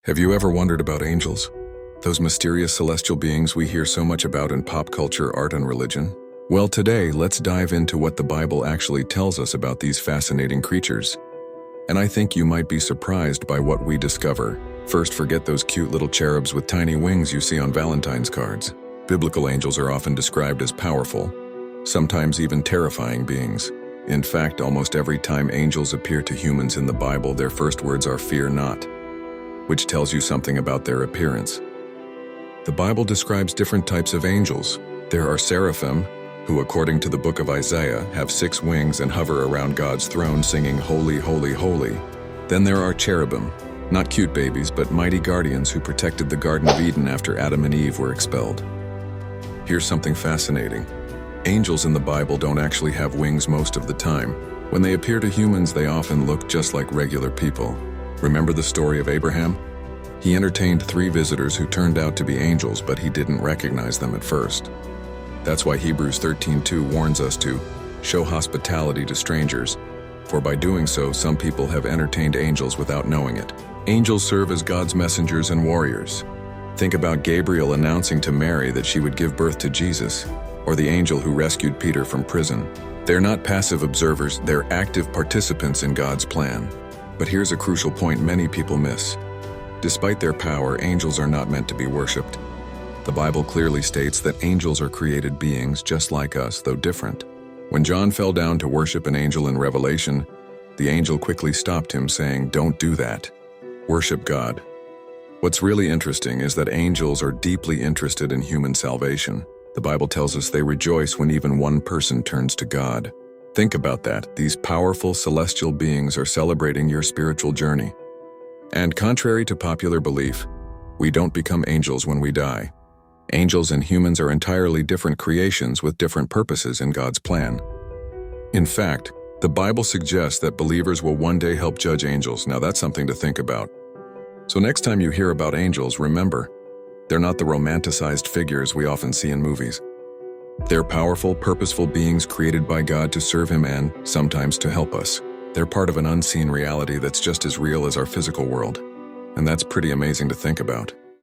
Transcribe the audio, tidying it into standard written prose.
Have you ever wondered about angels? Those mysterious celestial beings we hear so much about in pop culture, art, and religion? Well, today, let's dive into what the Bible actually tells us about these fascinating creatures. And I think you might be surprised by what we discover. First, forget those cute little cherubs with tiny wings you see on Valentine's cards. Biblical angels are often described as powerful, sometimes even terrifying beings. In fact, almost every time angels appear to humans in the Bible, their first words are "fear not," which tells you something about their appearance. The Bible describes different types of angels. There are seraphim, who according to the book of Isaiah have 6 wings and hover around God's throne singing "Holy, Holy, Holy." Then there are cherubim, not cute babies but mighty guardians who protected the Garden of Eden after Adam and Eve were expelled. Here's something fascinating. Angels in the Bible don't actually have wings most of the time. When they appear to humans, they often look just like regular people. Remember the story of Abraham? He entertained 3 visitors who turned out to be angels, but he didn't recognize them at first. That's why Hebrews 13:2 warns us to show hospitality to strangers, for by doing so, some people have entertained angels without knowing it. Angels serve as God's messengers and warriors. Think about Gabriel announcing to Mary that she would give birth to Jesus, or the angel who rescued Peter from prison. They're not passive observers, they're active participants in God's plan. But here's a crucial point many people miss. Despite their power, angels are not meant to be worshipped. The Bible clearly states that angels are created beings just like us, though different. When John fell down to worship an angel in Revelation, the angel quickly stopped him, saying, "Don't do that. Worship God." What's really interesting is that angels are deeply interested in human salvation. The Bible tells us they rejoice when even one person turns to God. Think about that. These powerful celestial beings are celebrating your spiritual journey. And contrary to popular belief, we don't become angels when we die. Angels and humans are entirely different creations with different purposes in God's plan. In fact, the Bible suggests that believers will one day help judge angels. Now that's something to think about. So next time you hear about angels, remember, they're not the romanticized figures we often see in movies. They're powerful, purposeful beings created by God to serve Him and, sometimes, to help us. They're part of an unseen reality that's just as real as our physical world. And that's pretty amazing to think about.